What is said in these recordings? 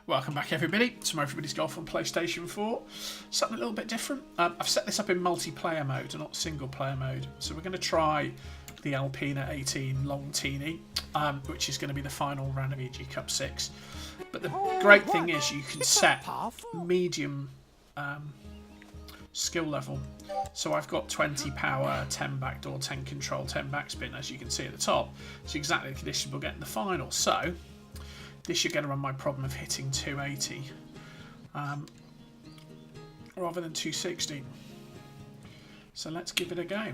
Welcome back everybody to Everybody's Golf on PlayStation 4. Something a little bit different. I've set this up in multiplayer mode and not single player mode. So we're going to try the Alpina 18 Long Teeny, which is going to be the final round of EG Cup 6. But the great thing is you can set medium skill level. So I've got 20 power, 10 backdoor, 10 control, 10 backspin, as you can see at the top. It's exactly the condition we'll get in the final. So this should get around my problem of hitting 280 rather than 260. So let's give it a go.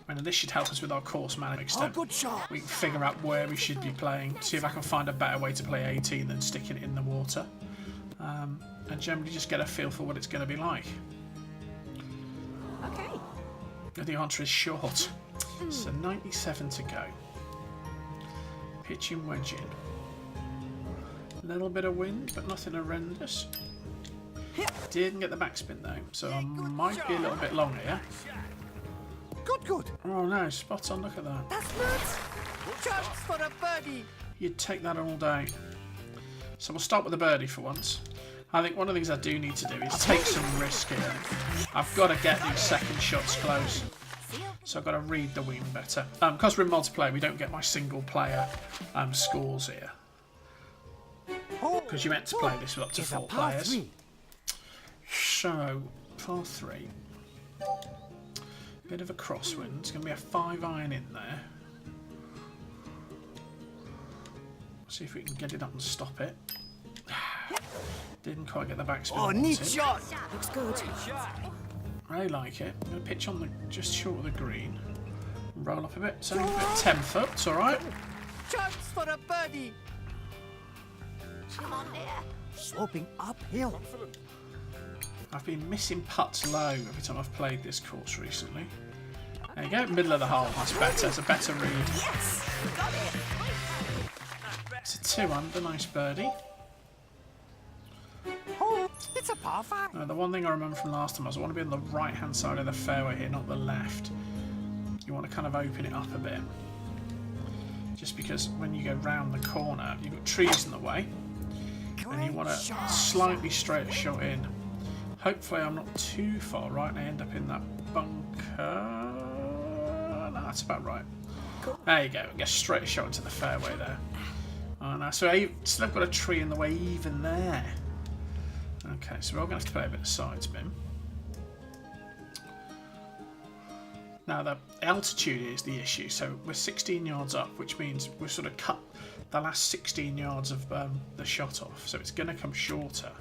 And this should help us with our course management. Good shot. We can figure out where we should be playing, see if I can find a better way to play 18 than sticking it in the water. And generally just get a feel for what it's going to be like. Okay. And the answer is short. So 97 to go. Pitching wedge in. A little bit of wind, but nothing horrendous. Didn't get the backspin though, so I might be a little bit long here. Good. Oh no, spot on, look at that. That's nuts. Chance for a birdie. You'd take that all day. So we'll start with the birdie for once. I think one of the things I do need to do is take some risk here. I've got to get these second shots close. So I've got to read the wind better. Because we're in multiplayer, we don't get my single player scores here. Because you're meant to play this with up to 4 players. So, par 3. Bit of a crosswind. It's going to be a 5-iron in there. See if we can get it up and stop it. Didn't quite get the backspin. Oh, neat shot. Looks good. I really like it. I'm going to pitch on the just short of the green. Roll up a bit. So 10 foot. It's all right. Chance for a birdie. Come on there. Sloping uphill. I've been missing putts low every time I've played this course recently. There you go. Middle of the hole. That's better. It's a better read. Yes, got it. It's a 2 under. Nice birdie. It's a par 5. The one thing I remember from last time was I want to be on the right hand side of the fairway here, not the left. You want to kind of open it up a bit. Just because when you go round the corner, you've got trees in the way. And you want a slightly straighter shot in. Hopefully I'm not too far right and I end up in that bunker. No, that's about right. There you go. Get a straighter shot into the fairway there. Oh, no. So I still got a tree in the way even there. Okay, so we're all going to have to play a bit of side spin. Now the altitude is the issue, so we're 16 yards up, which means we've sort of cut the last 16 yards of the shot off, so it's going to come shorter.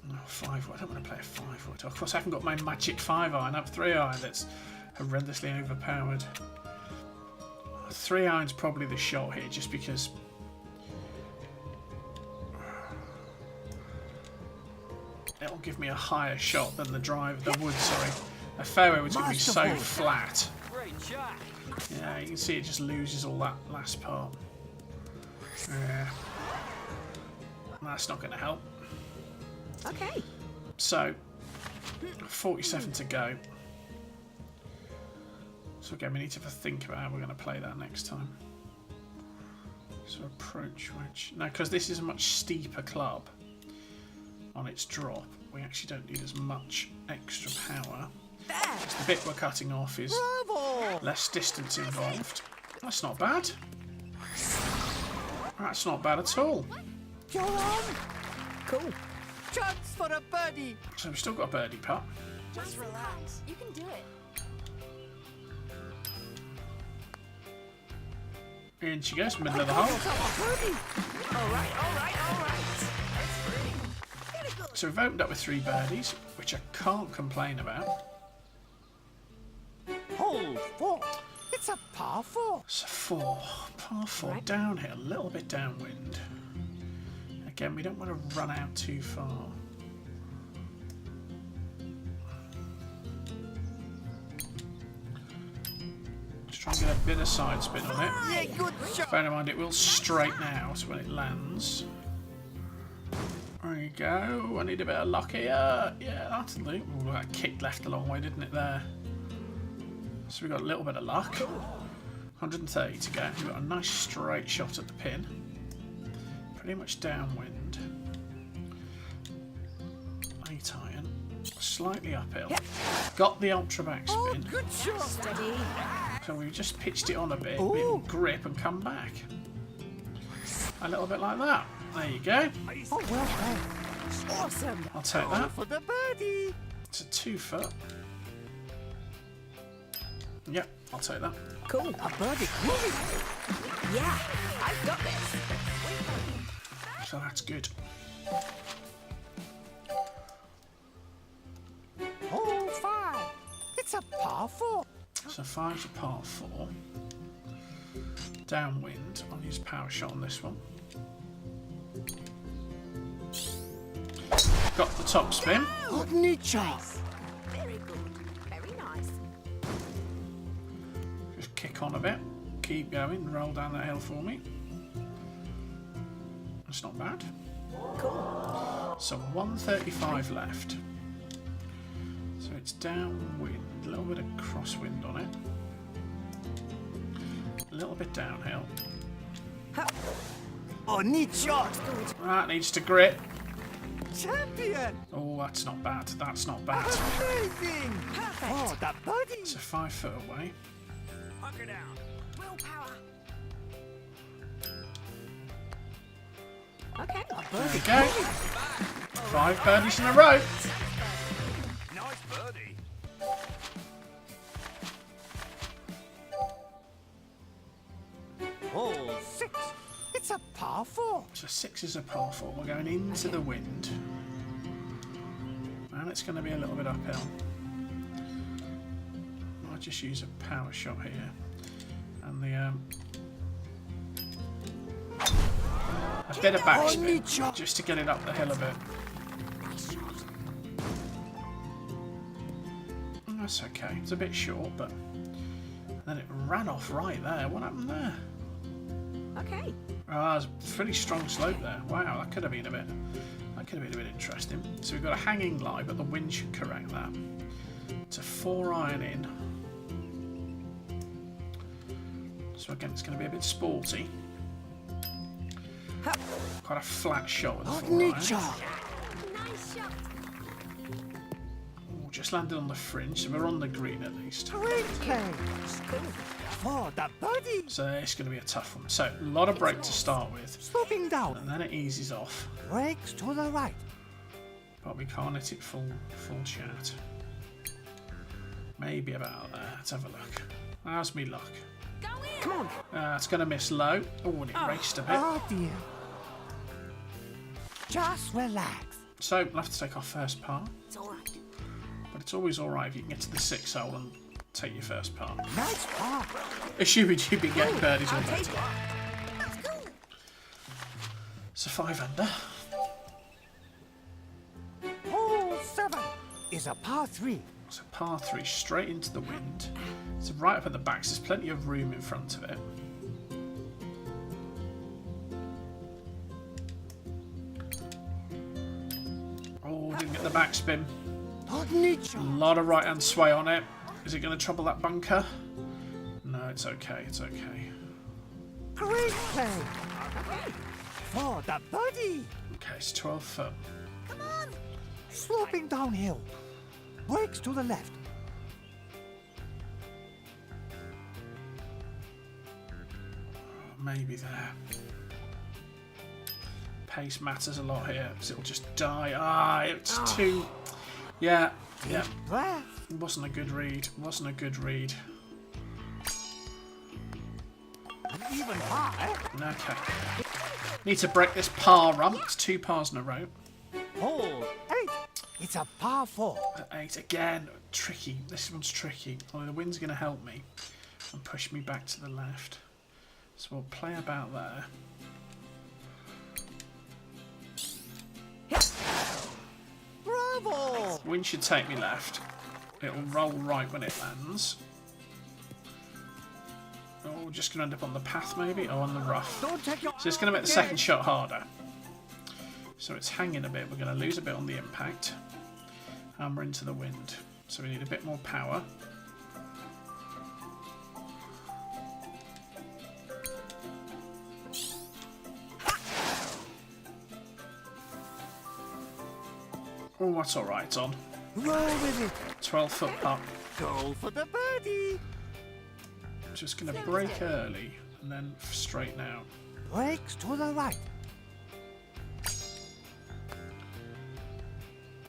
No, 5-wood. I don't want to play a 5-wood. Of course, I haven't got my magic 5-iron. I have 3-iron that's horrendously overpowered. 3-iron's probably the shot here, just because it'll give me a higher shot than the drive, the wood, sorry. A fairway wood's going to be so flat. Yeah, you can see it just loses all that last part. Yeah. That's not going to help. Okay. So, 47 to go. So again, we need to think about how we're going to play that next time. So approach wedge. Now, because this is a much steeper club on its drop, we actually don't need as much extra power. The bit we're cutting off is less distance involved. That's not bad. That's not bad at all. Go on. Cool. Chance for a birdie. So we've still got a birdie putt. Just relax. You can do it. In she goes, middle of the hole. All right. So we've opened up with 3 birdies, which I can't complain about. Hole 4. It's a par 4. It's a 4. Par 4 downhill, a little bit downwind. Again, we don't want to run out too far. Just try and get a bit of side spin on it. Yeah, good shot. Bear in mind, it will straighten out when it lands. There you go. I need a bit of luck here. Yeah, that'll do. Ooh, that kicked left a long way, didn't it, there? So we got a little bit of luck. 130 to go. You've got a nice straight shot at the pin. Pretty much downwind. 8 iron. Slightly uphill. Got the ultra backspin. Good shot. Steady. So we've just pitched it on a bit. Ooh. It'll grip and come back. A little bit like that. There you go. Oh, well played. Awesome. I'll take that. For the birdie. It's a 2 foot. Yep, I'll take that. Cool. A birdie. Yeah, I've got this. So that's good. Hole 5. It's a par 4. So 5's a par 4. Downwind. I'll use power shot on this one. Got the top spin. Neat shot. Very good. Very nice. Just kick on a bit. Keep going. Roll down that hill for me. That's not bad. Cool. So 135 left. So it's downwind. A little bit of crosswind on it. A little bit downhill. Oh, neat shot. That needs to grit. Champion. Oh, that's not bad. That's not bad. Amazing. Perfect. Oh, the birdie. It's a 5 foot away. Hunker down. Willpower. Okay. A There birdie. we go. 5 birdies in a row. Nice birdie. Hole 6. It's a par 4. So 6 is a par 4. We're going into the wind. And it's going to be a little bit uphill. I'll just use a power shot here. And the a bit of backspin just to get it up the hill a bit. That's okay. It's a bit short, but then it ran off right there. What happened there? Okay. Ah, it's a pretty strong slope there. Wow, that could have been a bit. That could have been a bit interesting. So we've got a hanging lie, but the wind should correct that. It's a 4 iron in. So again, it's going to be a bit sporty. Quite a flat shot with the 4 iron. Nice shot. Ooh, just landed on the fringe, so we're on the green at least. Great play. For the birdie. So it's going to be a tough one. So a lot of break to start with, Sloping down. and then it eases off. Breaks to the right. But we can't hit it full chat. Maybe about there. Let's have a look. How's me luck? Go in. Come on. It's going to miss low. Oh, and it raced a bit. Oh dear. Just relax. So we'll have to take our first par. It's all right. But it's always alright if you can get to the 6th hole and take your first par. Nice par. Assuming you've been getting birdies all I'll day. take it. That's cool. So 5 under. Hole 7 is a par 3. So par 3 straight into the wind. So right up at the back, so there's plenty of room in front of it. Oh, didn't get the backspin. Neat A shot. lot of right hand sway on it. Is it going to trouble that bunker? No, it's okay. It's okay. Great play. For the birdie. Okay, it's 12 foot. Come on. Sloping downhill. Breaks to the left. Maybe there. Pace matters a lot here, because it'll just die. Ah, it's too... Yeah, yeah. Breath. It wasn't a good read. Wasn't a good read. An even par. Okay. Need to break this par run. It's 2 pars in a row. Hole 8. It's a par 4. At 8 again. Tricky. This one's tricky. Although the wind's going to help me and push me back to the left. So we'll play about there. Bravo. Wind should take me left. It'll roll right when it lands. Oh, just going to end up on the path maybe? Oh, on the rough. Don't take your... So it's going to make the second shot harder. So it's hanging a bit. We're going to lose a bit on the impact. And we're into the wind. So we need a bit more power. Oh, that's alright, it's on. Roll with it. 12-foot putt. Go for the birdie. Just going to break early and then straighten out. Breaks to the right.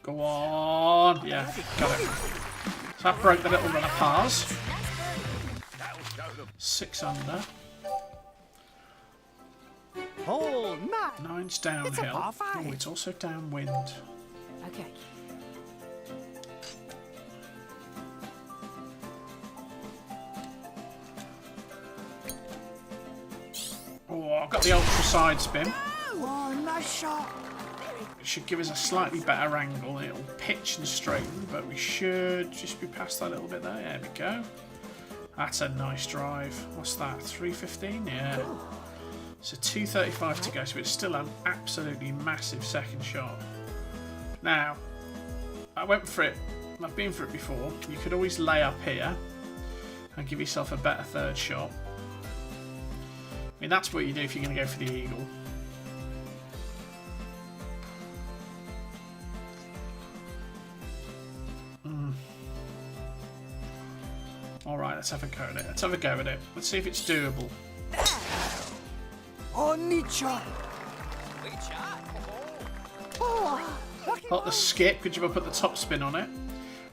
Go on. Yeah, got it. So that broke the little run of pars. 6 under. Hole 9. 9's It's a downhill. par five. Oh, it's also downwind. Okay. Oh, I've got the ultra side spin. Oh, nice shot. It should give us a slightly better angle. It'll pitch and straighten, but we should just be past that little bit there. There we go. That's a nice drive. What's that? 315? Yeah. So 235 to go, so it's still an absolutely massive second shot. Now, I went for it. I've been for it before. You could always lay up here and give yourself a better third shot. I mean, that's what you do if you're going to go for the eagle. Alright, let's have a go at it. Let's have a go at it. Let's see if it's doable. Oh, neat shot. Oh, lucky Got the skip, could you put the top spin on it?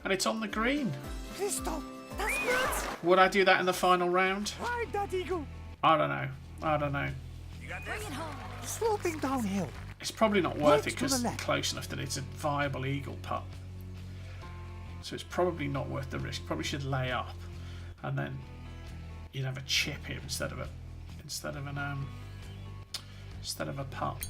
And it's on the green. Please stop. That's good. Would I do that in the final round? Ride that eagle. I don't know. I don't know. Bring it home. Sloping downhill. It's probably not worth it Right to because the it's left. close enough that it's a viable eagle putt. So it's probably not worth the risk. Probably should lay up, and then you'd have a chip here instead of a putt.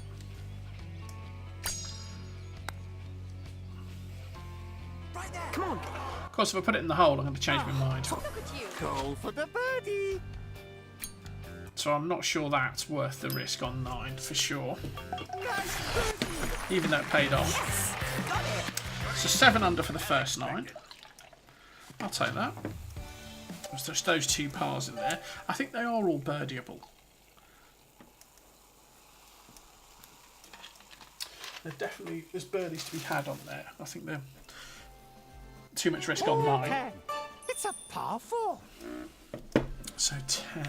Right there. Come on. Of course, if I put it in the hole, I'm going to change my mind. Look at you. Go for the birdie. So I'm not sure that's worth the risk on 9 for sure. Nice birdie. Even though it paid off. Yes. Got it. So 7 under for the first 9. I'll take that. There's just those 2 pars in there. I think they are all birdieable. There's birdies to be had on there. I think they're too much risk on 9. 10. It's a par 4. So 10.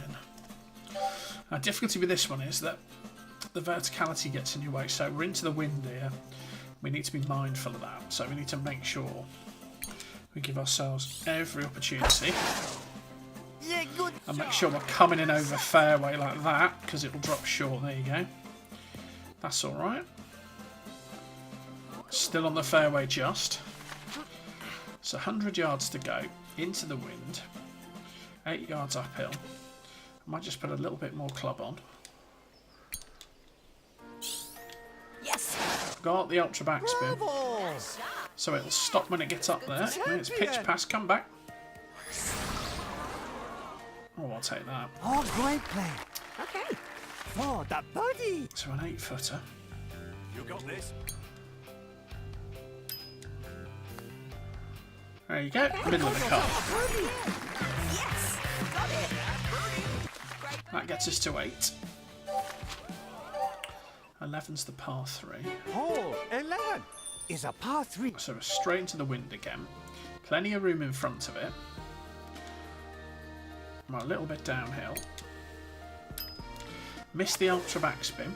Now, difficulty with this one is that the verticality gets in your way. So we're into the wind here. We need to be mindful of that. So we need to make sure we give ourselves every opportunity Yeah, good and make shot. sure we're coming in over fairway like that, because it will drop short. There you go. That's all right. Still on the fairway just. So 100 yards to go into the wind. 8 yards uphill. I might just put a little bit more club on. Yes. Got the ultra backspin. Bravo. So it'll stop when it gets up there. When it's pitch past, come back. Oh, I'll take that. Oh, great play. Okay. For the birdie. So an 8-footer. You got this. There you go, middle of the cup. Birdie. Yes. Got it. That gets us to 8. 11's the par 3. Hole 11 is a par 3. So we're straight into the wind again. Plenty of room in front of it. I'm a little bit downhill. Missed the ultra backspin.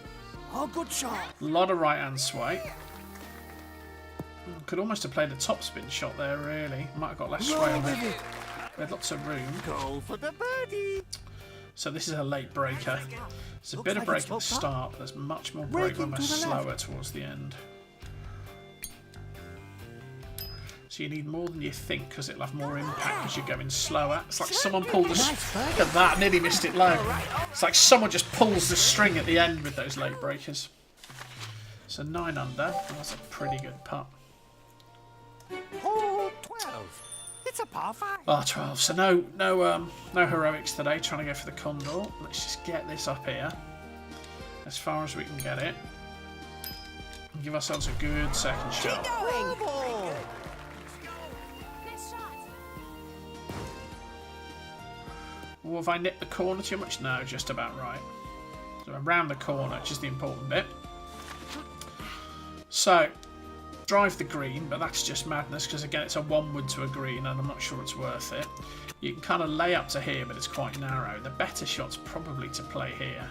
Oh, good shot. A lot of right hand sway. Could almost have played a top spin shot there, really. Might have got less sway Roll on with it. it. We had lots of room. Go for the birdie. So this is a late breaker. There's a Looks bit of like break it's at the sloped up. start, but there's much more break when Braking we're to the slower left. towards the end. So you need more than you think, because it'll have more impact as you're going slower. It's like someone pulled the... Nice birdie. Look at that, nearly missed it low. It's like someone just pulls the string at the end with those late breakers. So 9 under, that's a pretty good putt. Hole 12. It's a par 5. Ah, 12. So no heroics today. Trying to go for the condor. Let's just get this up here as far as we can get it, and give ourselves a good second shot. Going. Bravo. Nice shot. Well, have I nipped the corner too much? No, just about right. So around the corner, which is the important bit. So drive the green, but that's just madness because again it's a 1 wood to a green and I'm not sure it's worth it. You can kind of lay up to here, but it's quite narrow. The better shot's probably to play here.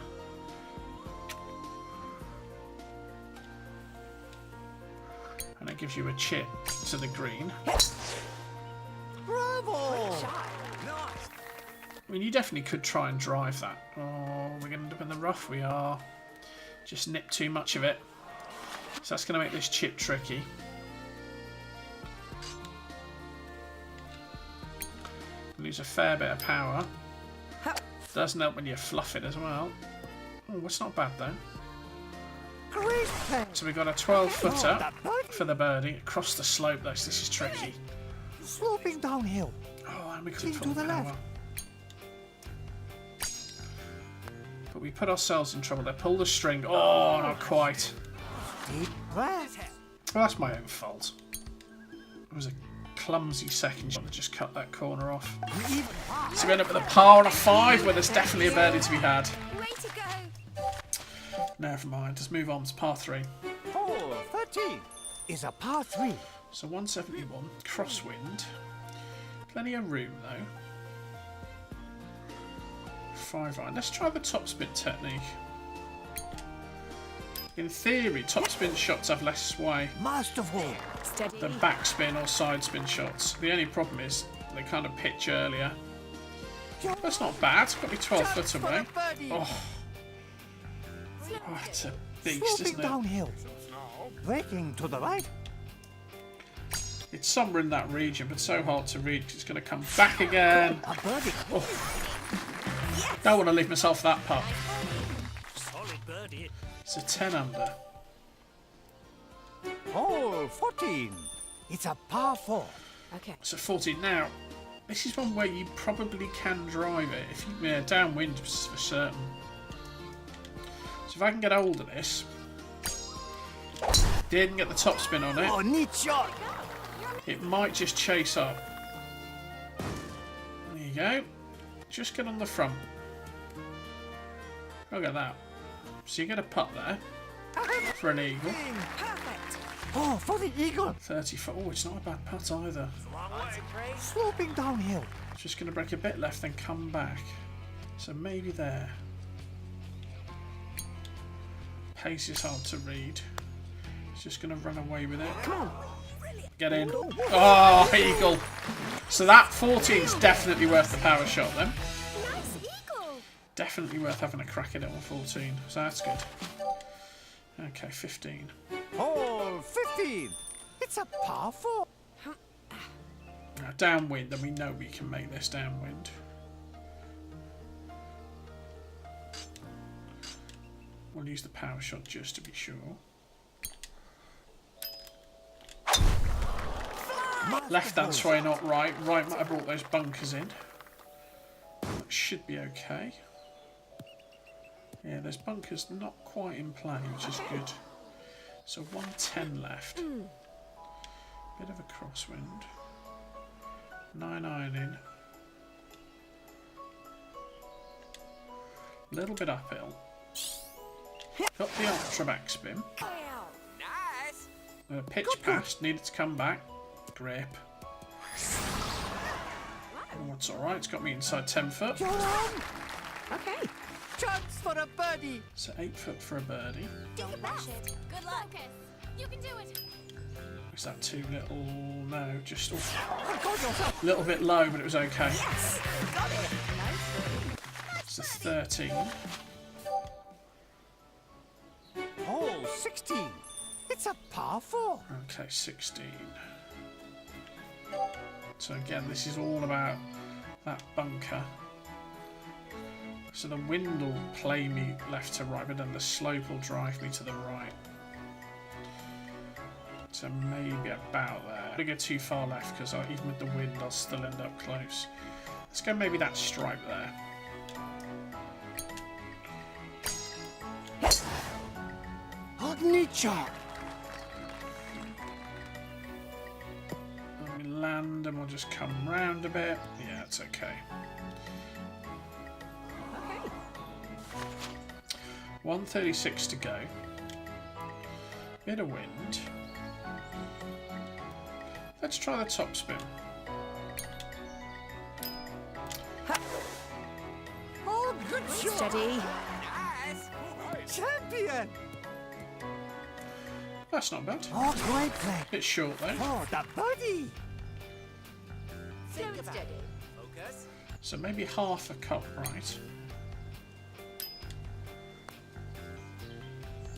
And it gives you a chip to the green. Bravo! I mean, you definitely could try and drive that. Oh, we're going to end up in the rough. We are. Just nip too much of it. So that's going to make this chip tricky. Lose a fair bit of power. Doesn't help when you fluff it as well. Oh, it's not bad though. Great play. So we've got a 12-footer for the birdie. Across the slope though, so this is tricky. Sloping downhill. Oh, and we could have Into put the power. left. But we put ourselves in trouble. They pulled the string. Oh, not quite. Deep breath. Well, that's my own fault. It was a clumsy second shot that just cut that corner off. Even So we end up with a par and a 5 where there's definitely a birdie to be had. Way to go. Never mind, just move on to par 3. hole 13 is a par 3. So 171, crosswind. Plenty of room though. 5 iron. Let's try the topspin technique. In theory, topspin shots have less sway Masterful. Steady. than backspin or side spin shots. The only problem is they kind of pitch earlier. That's not bad. It's got me 12 foot away. Oh, it's a beast, Sloping isn't it? downhill. Breaking to the right. It's somewhere in that region, but so hard to read because it's going to come back again. A birdie. Don't want to leave myself that putt. Solid birdie. It's a 10 under. Hole 14. It's a par 4. Okay. So 14 now. This is one where you probably can drive it if you downwind for certain. So if I can get hold of this, didn't get the top spin on it. Oh, neat shot. It might just chase up. There you go. Just get on the front. Look at that. So you get a putt there for an eagle. Perfect. Oh, for the eagle. 34. Oh, it's not a bad putt either. Sloping downhill. Just going to break a bit left, then come back. So maybe there. Pace is hard to read. It's just going to run away with it. Come on. Get in. Oh, eagle. So that 14 is definitely worth the power shot then. Nice eagle. Definitely worth having a crack at it on 14. So that's good. Okay, 15. Hole 15. It's a par 4. Now, downwind, and we know we can make this downwind. We'll use the power shot just to be sure. Left hand sway, not right. Right might have brought those bunkers in. That should be okay. Yeah, there's bunkers not quite in play, which is good. So 110 left. Bit of a crosswind. 9 iron in. A little bit uphill. Got the ultra backspin. Nice. Pitch past, needed to come back. Grip. Oh, it's alright, it's got me inside 10 foot. You're on. Okay. Chance for a birdie. So 8 foot for a birdie. Don't rush it. Good luck. Focus. You can do it. Is that too little? No, just a Got yourself. little bit low, but it was okay. Yes. Got it. So 13. Hole 16. It's a par 4. Okay, 16. So again, this is all about that bunker. So the wind will play me left to right, but then the slope will drive me to the right. So maybe about there. Don't go too far left because even with the wind, I'll still end up close. Let's go maybe that stripe there. Oh, neat shot. And we land and we'll just come round a bit. Yeah, it's okay. Okay. 136 to go. Bit of wind. Let's try the top spin. Oh, good shot. Steady. Nice. Champion. That's not bad. Oh, great play. Bit short though. Oh, the birdie. Think steady. Focus. So maybe half a cup right.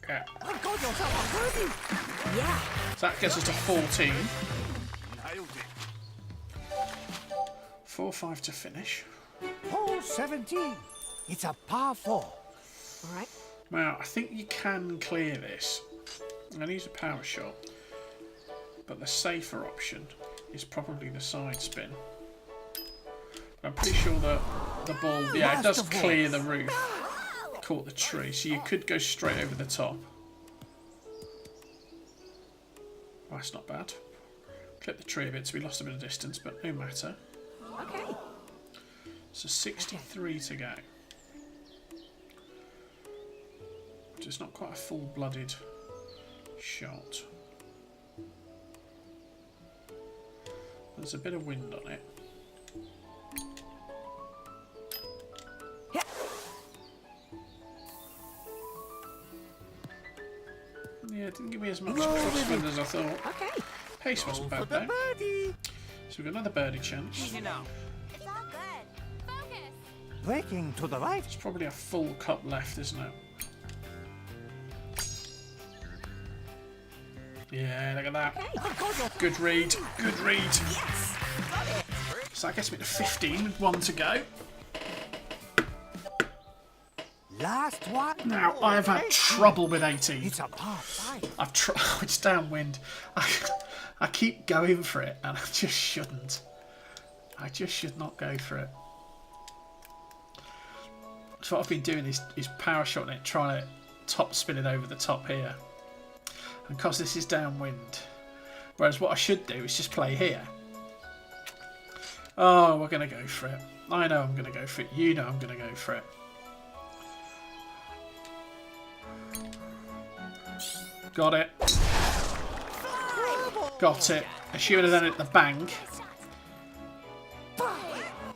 Yeah. Oh, got yourself a birdie. Yeah. So that gets us to 14. Nailed it. 4-5 to finish. Hole 17. It's a par 4. All right. Now, I think you can clear this. I'm going to use a power shot. But the safer option is probably the side spin. I'm pretty sure that the ball, yeah, it does clear the roof. Caught the tree, so you could go straight over the top. That's not bad. Clip the tree a bit, so we lost a bit of distance, but no matter. Okay. So 63 to go. Which is not quite a full-blooded shot. There's a bit of wind on it. Yeah. Yeah, it didn't give me as much crosswind as I thought. Okay. Pace wasn't bad For the though. birdie. So we've got another birdie chance. You know. It's all good. Focus. Breaking to the right. It's probably a full cup left, isn't it? Yeah, look at that. Okay. Good read. Good read. Yes. Got it. So that gets me to 15 with 1 to go. Last one. Now, I have had trouble with 18. It's a par 5. I've tried. It's downwind. I keep going for it, and I just shouldn't. I just should not go for it. So what I've been doing is power shotting it, trying to top spin it over the top here. And because this is downwind, whereas what I should do is just play here. Oh, we're going to go for it. I know I'm going to go for it. You know I'm going to go for it. Got it. Got it. If she would have done it at the bank.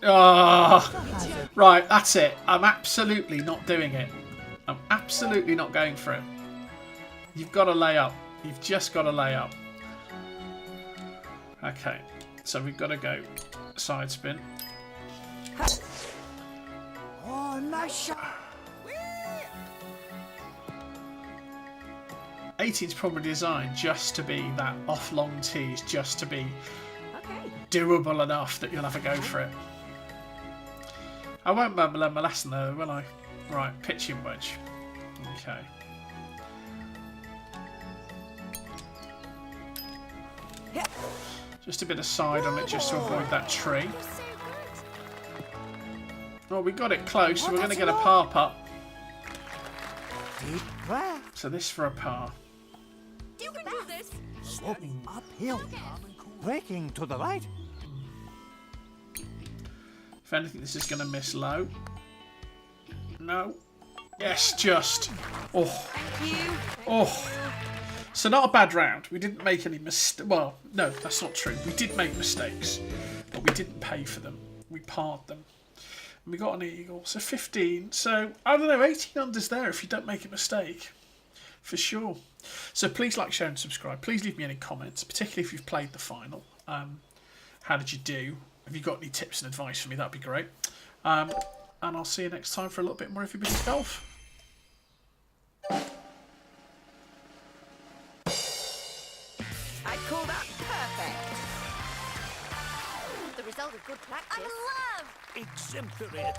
Oh, right, that's it. I'm absolutely not doing it. I'm absolutely not going for it. You've got to lay up. You've just got to lay up. Okay, so we've got to go side spin. Oh, nice shot. 18's probably designed just to be that off long tees, just to be Okay. doable enough that you'll have a go for it. I won't learn my lesson though, will I? Right, pitching wedge. Okay. Just a bit of side on it just to avoid that tree. You're so good. Oh, we got it close. We're going to get a par putt. Deep breath. So this for a par. You can do this. Sloping uphill. Breaking to the right. If anything, this is going to miss low. No. Yes, just. Oh. Thank you. Oh. So not a bad round. We didn't make any mistakes. Well, no, that's not true. We did make mistakes, but we didn't pay for them. We parred them. And we got an eagle. So 15. So, I don't know, 18 unders there if you don't make a mistake. For sure. So please like, share and subscribe. Please leave me any comments, particularly if you've played the final. How did you do? Have you got any tips and advice for me? That'd be great. And I'll see you next time for a little bit more Everybody's Golf. I'd call that perfect. The result of good practice. I'm in love. Exemplary.